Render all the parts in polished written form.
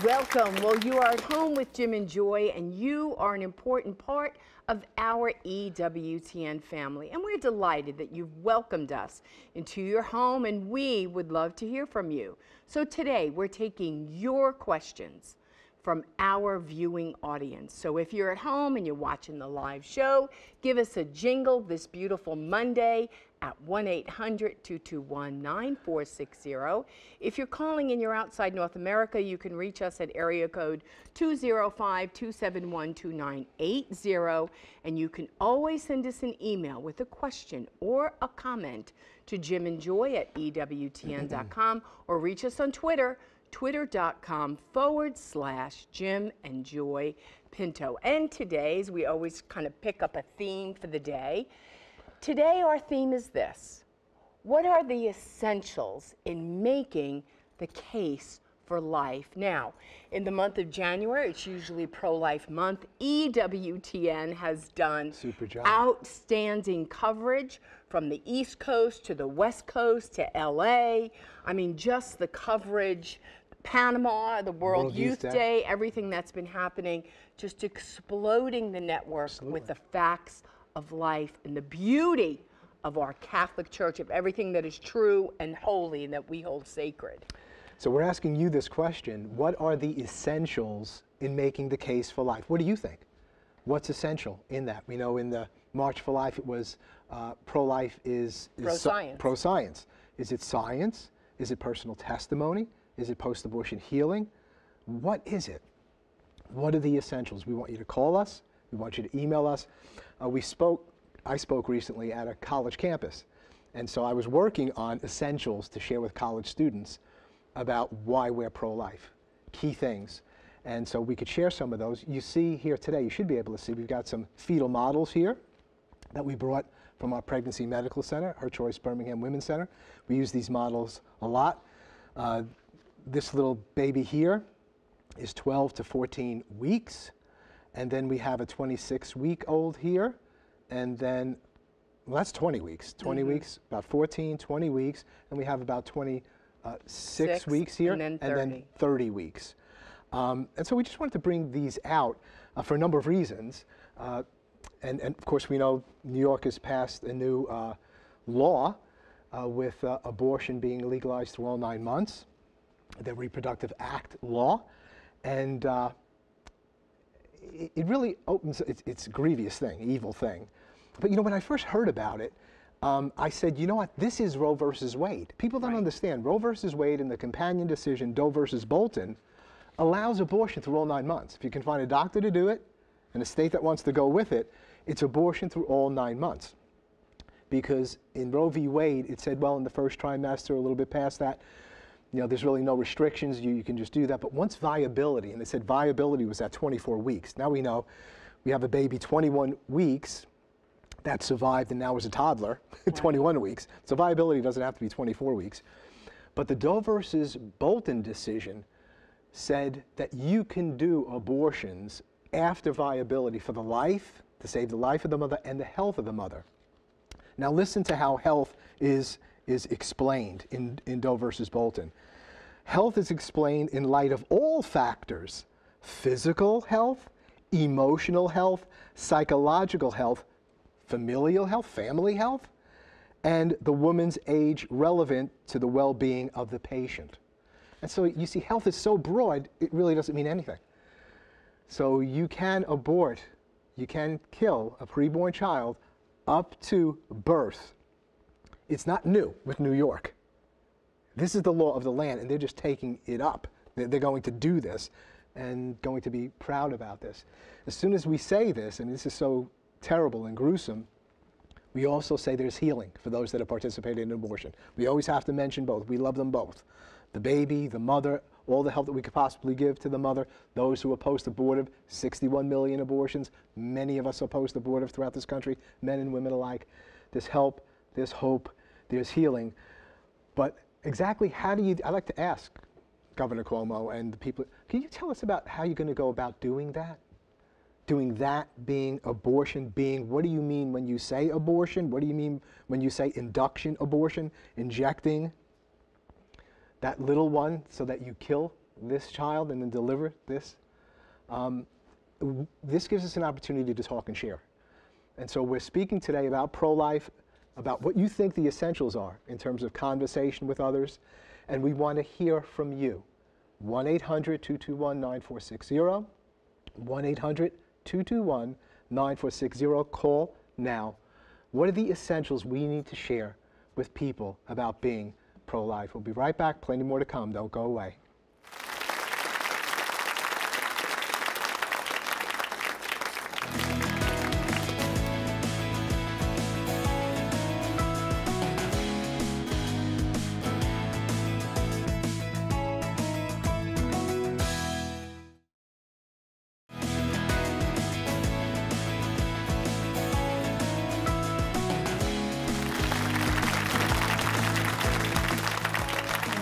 Welcome. Well, you are at home with Jim and Joy, and you are an important part of our EWTN family. And we're delighted that you've welcomed us into your home, and we would love to hear from you. So today, we're taking your questions from our viewing audience. So if you're at home and you're watching the live show, give us a jingle this beautiful Monday at 1-800-221-9460. If you're calling and you're outside North America, you can reach us at area code 205-271-2980. And you can always send us an email with a question or a comment to jimandjoy@ewtn.com or reach us on Twitter, twitter.com/Jim and Joy Pinto. And today's, we always kind of pick up a theme for the day. Today our theme is this: what are the essentials in making the case for life? Now, in the month of January, it's usually Pro-Life Month. EWTN has done outstanding coverage from the East Coast to the West Coast to LA. I mean, just the coverage, Panama, the World Youth Day, everything that's been happening, just exploding the network with the facts of life and the beauty of our Catholic Church, of everything that is true and holy and that we hold sacred. So we're asking you this question: what are the essentials in making the case for life? What do you think? What's essential in that? We know in the March for Life it was pro-life is pro-science. Pro-science. Is it science? Is it personal testimony? Is it post-abortion healing? What is it? What are the essentials? We want you to call us. We want you to email us. I spoke recently at a college campus, and so I was working on essentials to share with college students about why we're pro-life, key things. And so we could share some of those. You see here today, you should be able to see, we've got some fetal models here that we brought from our Pregnancy Medical Center, Her Choice Birmingham Women's Center. We use these models a lot. This little baby here is 12 to 14 weeks. And then we have a 26-week-old here. And then, well, that's 20 weeks. 20 weeks, about 14, 20 weeks. And we have about 26 weeks here. And then 30 weeks. And so we just wanted to bring these out for a number of reasons. And of course, we know New York has passed a new law with abortion being legalized through all 9 months, the Reproductive Act law. And it really opens, it's a grievous thing, evil thing. But you know, when I first heard about it, I said, you know what, this is Roe versus Wade. People don't understand. Roe versus Wade and the companion decision, Doe versus Bolton, allows abortion through all 9 months. If you can find a doctor to do it, and a state that wants to go with it, it's abortion through all 9 months. Because in Roe v. Wade, it said, well, in the first trimester, a little bit past that, you know, there's really no restrictions, you can just do that. But once viability, and they said viability was at 24 weeks. Now we know we have a baby 21 weeks that survived and now is a toddler, 21 weeks. So viability doesn't have to be 24 weeks. But the Doe versus Bolton decision said that you can do abortions after viability for the life, to save the life of the mother and the health of the mother. Now listen to how health is explained in Doe versus Bolton. Health is explained in light of all factors: physical health, emotional health, psychological health, familial health, family health, and the woman's age relevant to the well-being of the patient. And so you see, health is so broad, it really doesn't mean anything. So you can abort, you can kill a preborn child up to birth. It's not new with New York. This is the law of the land, and they're just taking it up. They're going to do this and going to be proud about this. As soon as we say this, and this is so terrible and gruesome, we also say there's healing for those that are participating in abortion. We always have to mention both. We love them both. The baby, the mother, all the help that we could possibly give to the mother. Those who are post-abortive, 61 million abortions. Many of us are post-abortive throughout this country, men and women alike. There's help, there's hope, there's healing. But exactly how do you, I like to ask Governor Cuomo and the people, can you tell us about how you're going to go about doing that? Doing that, being abortion, being, what do you mean when you say abortion? What do you mean when you say induction abortion, injecting that little one so that you kill this child and then deliver this, this gives us an opportunity to talk and share. And so we're speaking today about pro-life, about what you think the essentials are in terms of conversation with others, and we want to hear from you. 1-800-221-9460, 1-800-221-9460. Call now. What are the essentials we need to share with people about being pro-life? We'll be right back. Plenty more to come. Don't go away.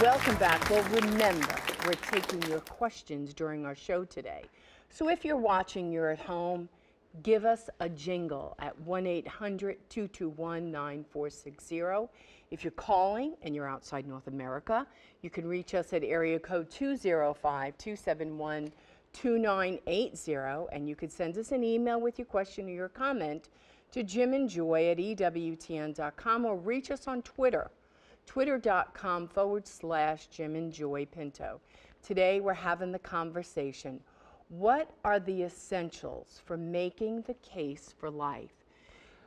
Welcome back. Well, remember, we're taking your questions during our show today. So if you're watching, you're at home, give us a jingle at 1-800-221-9460. If you're calling and you're outside North America, you can reach us at area code 205-271-2980, and you can send us an email with your question or your comment to jimandjoy@ewtn.com, or reach us on Twitter. Twitter.com/Jim and Joy Pinto. Today we're having the conversation. What are the essentials for making the case for life?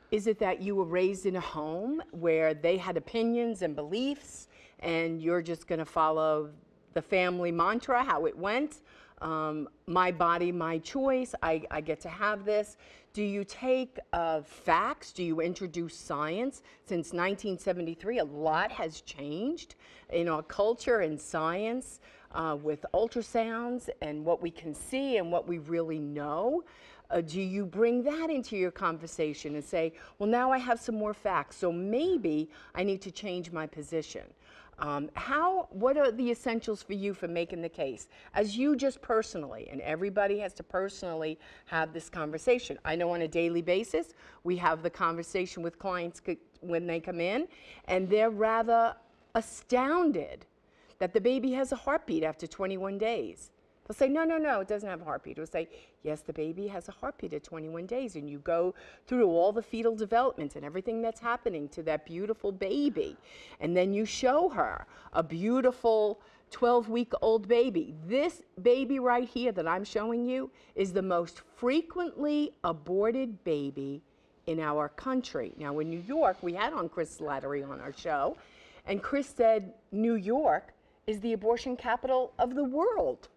Is it that you were raised in a home where they had opinions and beliefs and you're just going to follow the family mantra, how it went? My body, my choice, I get to have this. Do you take facts? Do you introduce science? Since 1973, a lot has changed in our culture and science with ultrasounds and what we can see and what we really know. Do you bring that into your conversation and say, well, now I have some more facts, so maybe I need to change my position? What are the essentials for you for making the case? As you just personally, and everybody has to personally have this conversation. I know on a daily basis, we have the conversation with clients when they come in, and they're rather astounded that the baby has a heartbeat after 21 days. They'll say, no, it doesn't have a heartbeat. It'll say, yes, the baby has a heartbeat at 21 days. And you go through all the fetal development and everything that's happening to that beautiful baby. And then you show her a beautiful 12-week-old baby. This baby right here that I'm showing you is the most frequently aborted baby in our country. Now, in New York, we had on Chris Slattery on our show, and Chris said New York is the abortion capital of the world.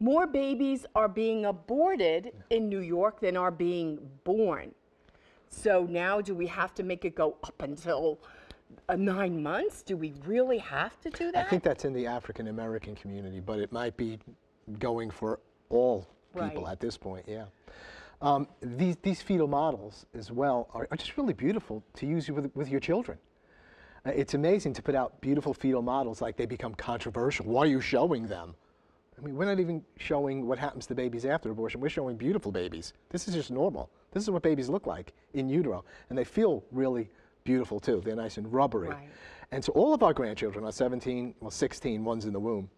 More babies are being aborted in New York than are being born. So now do we have to make it go up until 9 months? Do we really have to do that? I think that's in the African American community, but it might be going for all people at this point, yeah. These fetal models as well are just really beautiful to use with your children. It's amazing to put out beautiful fetal models like they become controversial. Why are you showing them? I mean, we're not even showing what happens to babies after abortion. We're showing beautiful babies. This is just normal. This is what babies look like in utero. And they feel really beautiful, too. They're nice and rubbery. Right. And so all of our grandchildren are 16, one's in the womb.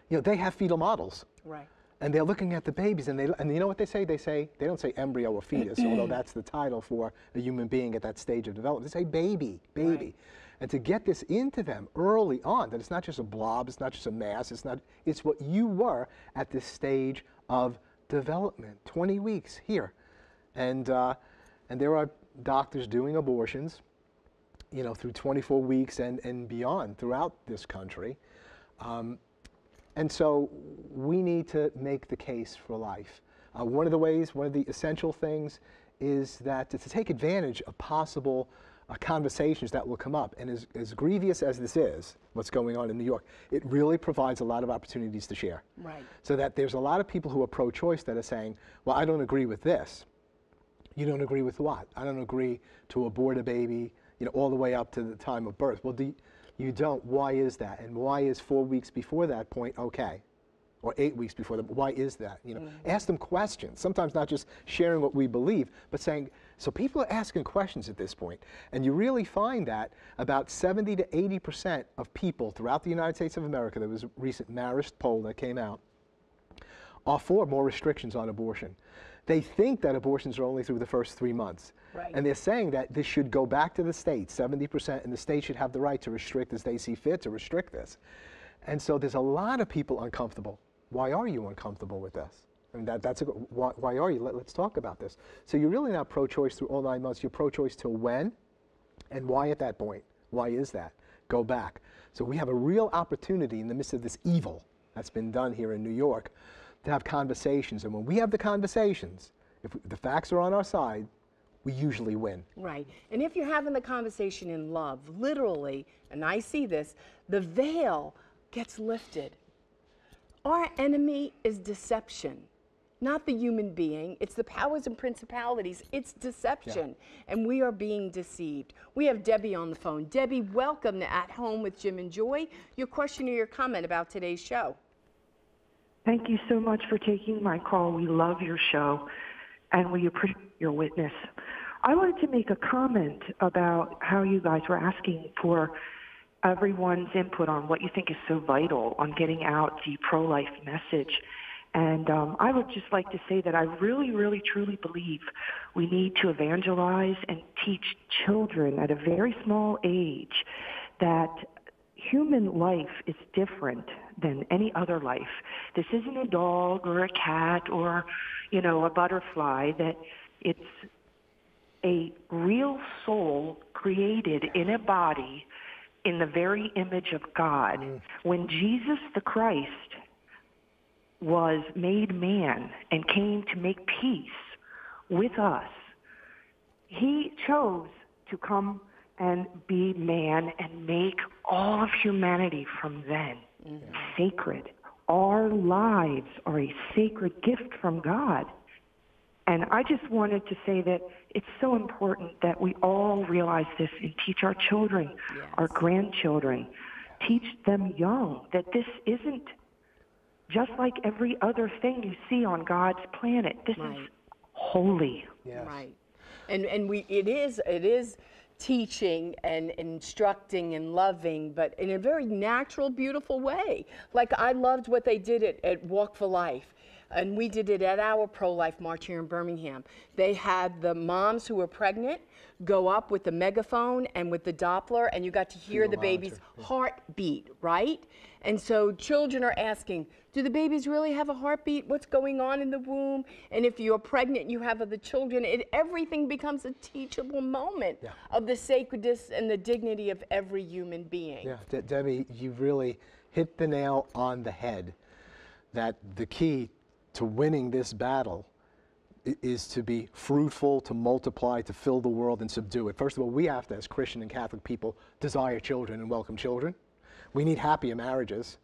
You know, they have fetal models. Right. And they're looking at the babies, and you know what they say? They don't say embryo or fetus, although that's the title for a human being at that stage of development. They say baby. Right. And to get this into them early on, that it's not just a blob, it's not just a mass, it's what you were at this stage of development, 20 weeks here. And there are doctors doing abortions, you know, through 24 weeks and beyond throughout this country. And so we need to make the case for life. One of the essential things is that to take advantage of possible conversations that will come up. And as grievous as this is, what's going on in New York, it really provides a lot of opportunities to share. Right. So that there's a lot of people who are pro-choice that are saying, well, I don't agree with this. You don't agree with what? I don't agree to abort a baby, you know, all the way up to the time of birth. Well, you don't. Why is that? And why is 4 weeks before that point okay? or 8 weeks before that. Why is that? You know, ask them questions. Sometimes not just sharing what we believe, but saying, so people are asking questions at this point. And you really find that about 70 to 80% of people throughout the United States of America, there was a recent Marist poll that came out, are for more restrictions on abortion. They think that abortions are only through the first 3 months. Right. And they're saying that this should go back to the states, 70%, and the state should have the right to restrict as they see fit to restrict this. And so there's a lot of people uncomfortable. Why are you uncomfortable with this? I mean, that's why are you? Let's talk about this. So you're really not pro-choice through all 9 months. You're pro-choice till when? And why at that point? Why is that? Go back. So we have a real opportunity in the midst of this evil that's been done here in New York to have conversations. And when we have the conversations, if the facts are on our side, we usually win. Right. And if you're having the conversation in love, literally, and I see this, the veil gets lifted. Our enemy is deception, not the human being. It's the powers and principalities. It's deception, and we are being deceived. We have Debbie on the phone. Debbie, welcome to At Home with Jim and Joy. Your question or your comment about today's show. Thank you so much for taking my call. We love your show, and we appreciate your witness. I wanted to make a comment about how you guys were asking for everyone's input on what you think is so vital on getting out the pro-life message. And I would just like to say that I really, really, truly believe we need to evangelize and teach children at a very small age that human life is different than any other life. This isn't a dog or a cat or, you know, a butterfly, that it's a real soul created in a body in the very image of God. When Jesus the Christ was made man and came to make peace with us, he chose to come and be man and make all of humanity from then sacred. Our lives are a sacred gift from God. And I just wanted to say that it's so important that we all realize this and teach our children, our grandchildren, teach them young that this isn't just like every other thing you see on God's planet. This is holy. Yes. Right. And it is teaching and instructing and loving, but in a very natural, beautiful way. Like I loved what they did at Walk for Life. And we did it at our pro-life march here in Birmingham. They had the moms who were pregnant go up with the megaphone and with the Doppler, and you got to hear the baby's heartbeat, right? And so children are asking, do the babies really have a heartbeat? What's going on in the womb? And if you're pregnant and you have other children, everything becomes a teachable moment of the sacredness and the dignity of every human being. Yeah, Debbie, you really hit the nail on the head, that the key to winning this battle is to be fruitful, to multiply, to fill the world and subdue it. First of all, we have to, as Christian and Catholic people, desire children and welcome children. We need happier marriages,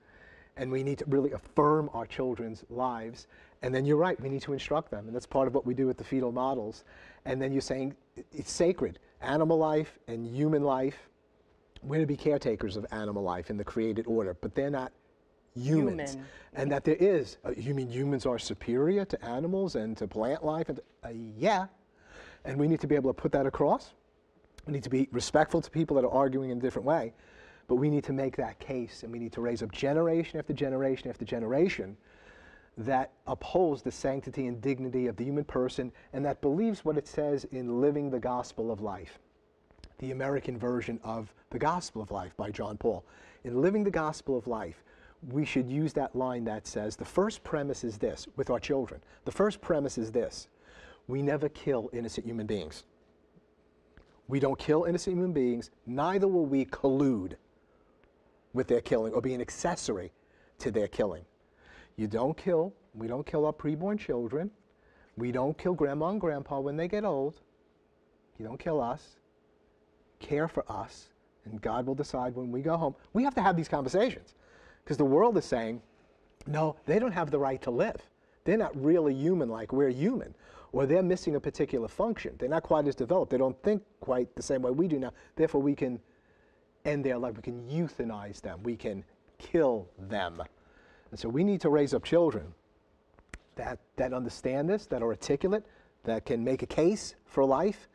and we need to really affirm our children's lives. And then you're right, we need to instruct them, and that's part of what we do with the fetal models. And then you're saying it's sacred. Animal life and human life, we're to be caretakers of animal life in the created order, but they're not humans. And that there is, you mean humans are superior to animals and to plant life? And yeah, and we need to be able to put that across. We need to be respectful to people that are arguing in a different way, but we need to make that case, and we need to raise up generation after generation after generation that upholds the sanctity and dignity of the human person, and that believes what it says in Living the Gospel of Life, the American version of the Gospel of Life by John Paul. In Living the Gospel of Life, we should use that line that says, the first premise is this, with our children. The first premise is this: we never kill innocent human beings. We don't kill innocent human beings, neither will we collude with their killing or be an accessory to their killing. You don't kill, we don't kill our preborn children. We don't kill grandma and grandpa when they get old. You don't kill us. Care for us, and God will decide when we go home. We have to have these conversations. Because the world is saying, no, they don't have the right to live. They're not really human like we're human. Or they're missing a particular function. They're not quite as developed. They don't think quite the same way we do now. Therefore, we can end their life. We can euthanize them. We can kill them. And so we need to raise up children that understand this, that are articulate, that can make a case for life,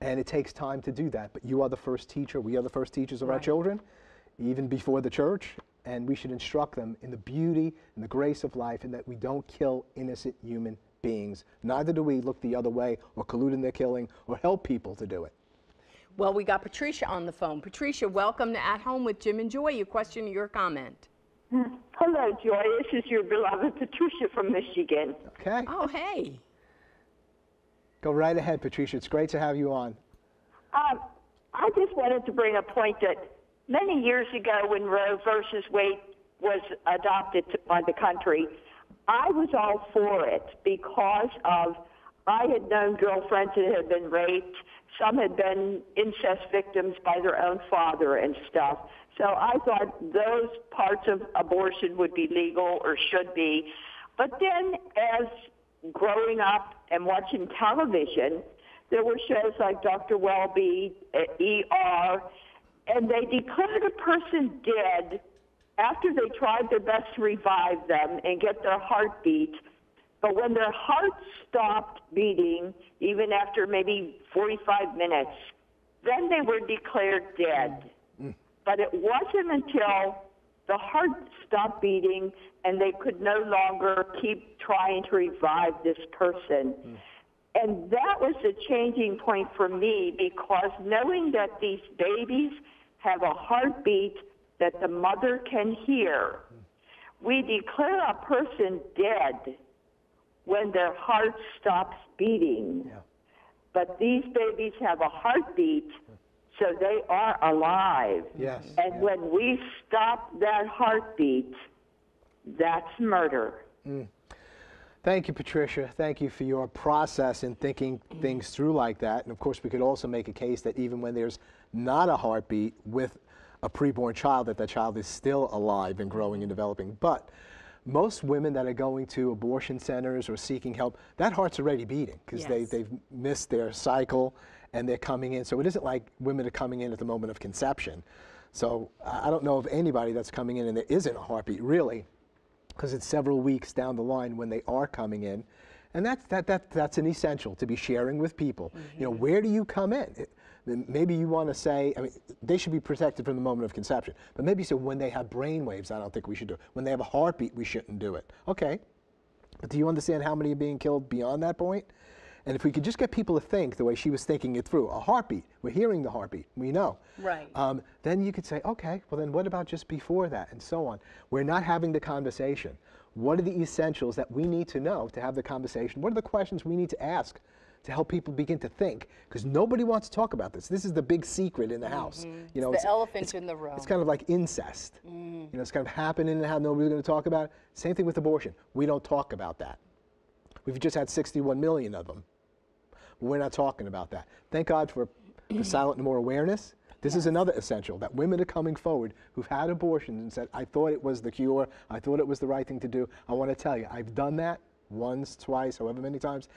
and it takes time to do that. But you are the first teacher, we are the first teachers of our children, even before the church, and we should instruct them in the beauty and the grace of life, and that we don't kill innocent human beings. Neither do we look the other way or collude in their killing or help people to do it. Well, we got Patricia on the phone. Patricia, welcome to At Home with Jim and Joy. Your question or your comment? Hello, Joy. This is your beloved Patricia from Michigan. Okay. Oh, hey. Go right ahead, Patricia. It's great to have you on. I just wanted to bring a point that many years ago when Roe versus Wade was adopted by the country, I was all for it because of I had known girlfriends that had been raped. Some had been incest victims by their own father and stuff. So I thought those parts of abortion would be legal or should be. But then as growing up and watching television, there were shows like Dr. Welby, ER, and they declared a person dead after they tried their best to revive them and get their heartbeat. But when their heart stopped beating, even after maybe 45 minutes, then they were declared dead. But it wasn't until the heart stopped beating and they could no longer keep trying to revive this person. And that was the changing point for me, because knowing that these babies have a heartbeat that the mother can hear, we declare a person dead when their heart stops beating. But these babies have a heartbeat, so they are alive. And when we stop that heartbeat, that's murder. Thank you, Patricia. Thank you for your process in thinking things through like that. And of course, we could also make a case that even when there's not a heartbeat with a preborn child, that child is still alive and growing and developing. But most women that are going to abortion centers or seeking help, that heart's already beating because they've missed their cycle and they're coming in. So it isn't like women are coming in at the moment of conception. So I don't know of anybody that's coming in and there isn't a heartbeat, really, because it's several weeks down the line when they are coming in. And that's an essential to be sharing with people. You know, where do you come in? Maybe you want to say, I mean, they should be protected from the moment of conception. But maybe you say when they have brain waves, I don't think we should do it. When they have a heartbeat, we shouldn't do it. Okay, but do you understand how many are being killed beyond that point? And if we could just get people to think the way she was thinking it through, a heartbeat, we're hearing the heartbeat, we know. Right. Then you could say, okay, well then what about just before that, and so on. We're not having the conversation. What are the essentials that we need to know to have the conversation? What are the questions we need to ask to help people begin to think? Because nobody wants to talk about this. This is the big secret in the house. You know, it's the elephant in the room. It's kind of like incest. You know, it's kind of happening and how nobody's going to talk about it. Same thing with abortion. We don't talk about that. We've just had 61 million of them. We're not talking about that. Thank God for silent and more awareness. This is another essential, that women are coming forward who've had abortions and said, I thought it was the cure, I thought it was the right thing to do. I want to tell you, I've done that once, twice, however many times.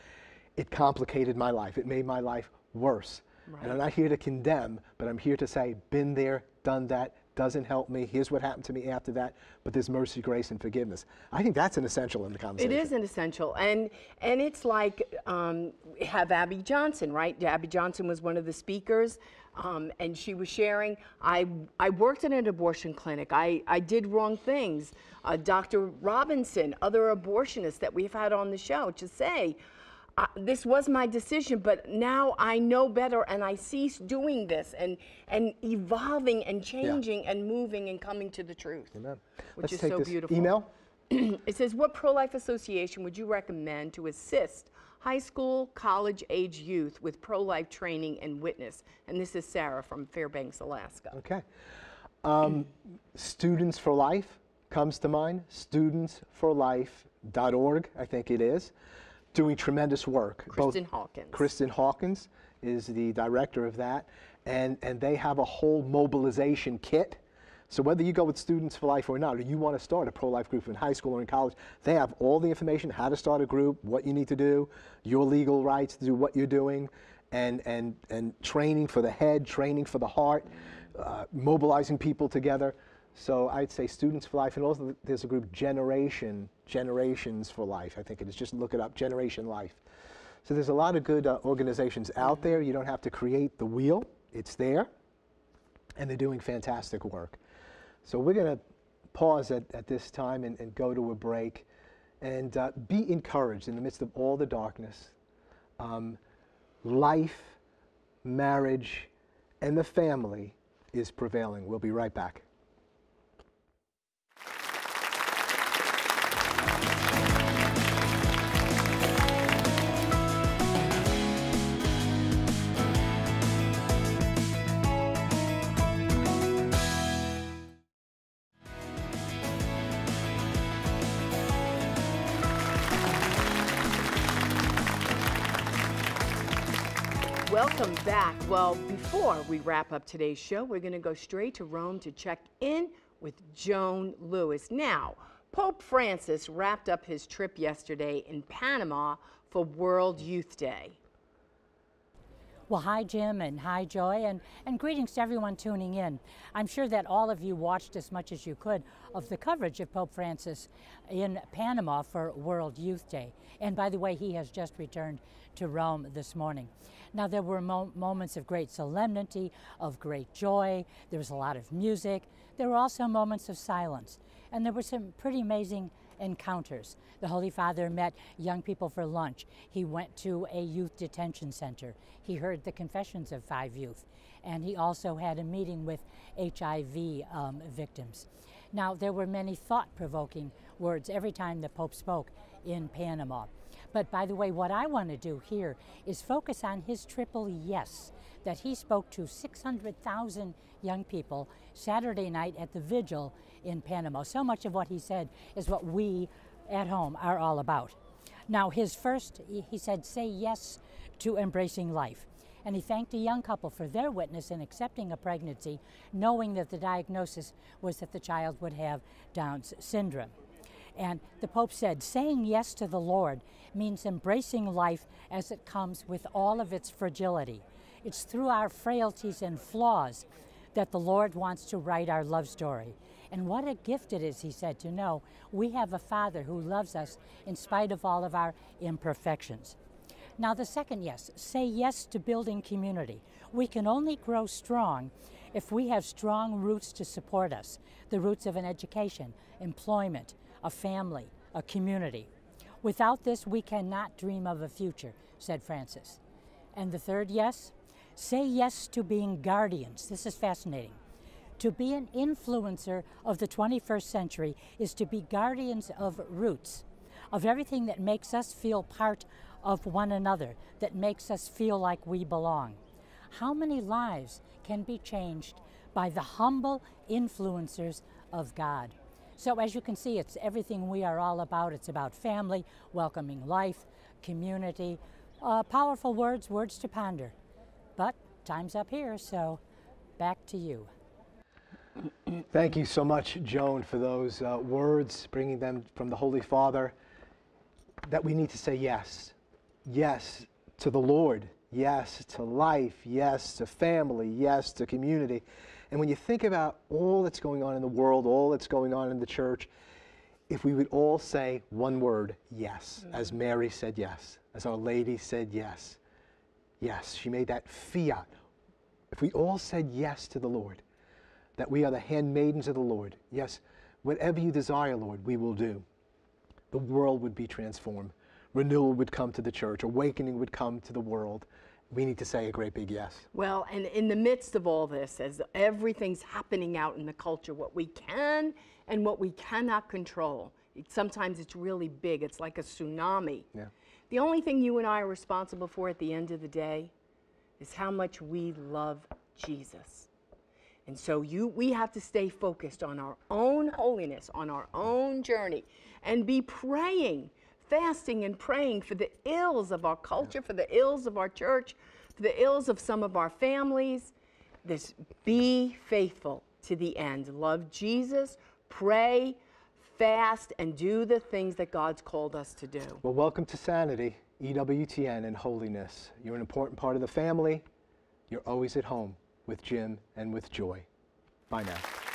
It complicated my life. It made my life worse. And I'm not here to condemn, but I'm here to say, been there, done that, doesn't help me. Here's what happened to me after that. But there's mercy, grace, and forgiveness. I think that's an essential in the conversation. It is an essential. And it's like, have Abby Johnson, right? Abby Johnson was one of the speakers, and she was sharing, I worked in an abortion clinic. I did wrong things. Dr. Robinson, other abortionists that we've had on the show, to say, this was my decision, but now I know better, and I cease doing this and evolving and changing and moving and coming to the truth. Amen. Which Let's is take so this beautiful. email. It says, what pro-life association would you recommend to assist high school, college-age youth with pro-life training and witness? And this is Sarah from Fairbanks, Alaska. Okay. Students for Life comes to mind. Studentsforlife.org, I think it is. Doing tremendous work. Kristen Hawkins. Kristen Hawkins is the director of that, and they have a whole mobilization kit. So whether you go with Students for Life or not, or you want to start a pro-life group in high school or in college, they have all the information, how to start a group, what you need to do, your legal rights to do what you're doing, and training for the head, training for the heart, mobilizing people together. So I'd say Students for Life, and also there's a group Generations for Life, I think it is. Just look it up, Generation Life. So there's a lot of good organizations out there. You don't have to create the wheel. It's there, and they're doing fantastic work. So we're going to pause at this time and go to a break, and be encouraged in the midst of all the darkness. Life, marriage, and the family is prevailing. We'll be right back. Welcome back. Well, before we wrap up today's show, we're going to go straight to Rome to check in with Joan Lewis. Now, Pope Francis wrapped up his trip yesterday in Panama for World Youth Day. Well, hi, Jim, and hi, Joy, and greetings to everyone tuning in. I'm sure that all of you watched as much as you could of the coverage of Pope Francis in Panama for World Youth Day. And by the way, he has just returned to Rome this morning. Now, there were moments of great solemnity, of great joy. There was a lot of music. There were also moments of silence. And there were some pretty amazing encounters. The Holy Father met young people for lunch. He went to a youth detention center. He heard the confessions of 5 youth. And he also had a meeting with HIV victims. Now, there were many thought-provoking words every time the Pope spoke in Panama. But by the way, what I want to do here is focus on his triple yes, that he spoke to 600,000 young people Saturday night at the vigil in Panama. So much of what he said is what we at home are all about. Now, his first, he said, say yes to embracing life. And he thanked a young couple for their witness in accepting a pregnancy, knowing that the diagnosis was that the child would have Down's syndrome. And the Pope said, saying yes to the Lord means embracing life as it comes with all of its fragility. It's through our frailties and flaws that the Lord wants to write our love story. And what a gift it is, he said, to know we have a Father who loves us in spite of all of our imperfections. Now, the second yes, say yes to building community. We can only grow strong if we have strong roots to support us, the roots of an education, employment, a family, a community. Without this, we cannot dream of a future, said Francis. And the third yes, say yes to being guardians. This is fascinating. To be an influencer of the 21st century is to be guardians of roots, of everything that makes us feel part of one another, that makes us feel like we belong. How many lives can be changed by the humble influencers of God? So as you can see, it's everything we are all about. It's about family, welcoming life, community, powerful words, words to ponder. But time's up here, so back to you. Thank you so much, Joan, for those words, bringing them from the Holy Father, that we need to say yes. Yes to the Lord, yes to life, yes to family, yes to community. And when you think about all that's going on in the world, all that's going on in the church, if we would all say one word, yes, as Mary said yes, as Our Lady said yes. Yes, she made that fiat. If we all said yes to the Lord, that we are the handmaidens of the Lord, yes, whatever you desire, Lord, we will do, the world would be transformed. Renewal would come to the church. Awakening would come to the world. We need to say a great big yes. Well, and in the midst of all this, as everything's happening out in the culture, what we can and what we cannot control, sometimes it's really big. It's like a tsunami. Yeah. The only thing you and I are responsible for at the end of the day is how much we love Jesus. And so we have to stay focused on our own holiness, on our own journey, and be praying, fasting and praying for the ills of our culture, for the ills of our church, for the ills of some of our families. This, be faithful to the end. Love Jesus, pray, fast, and do the things that God's called us to do. Well, welcome to Sanity, EWTN, and holiness. You're an important part of the family. You're always at home with Jim and with Joy. Bye now.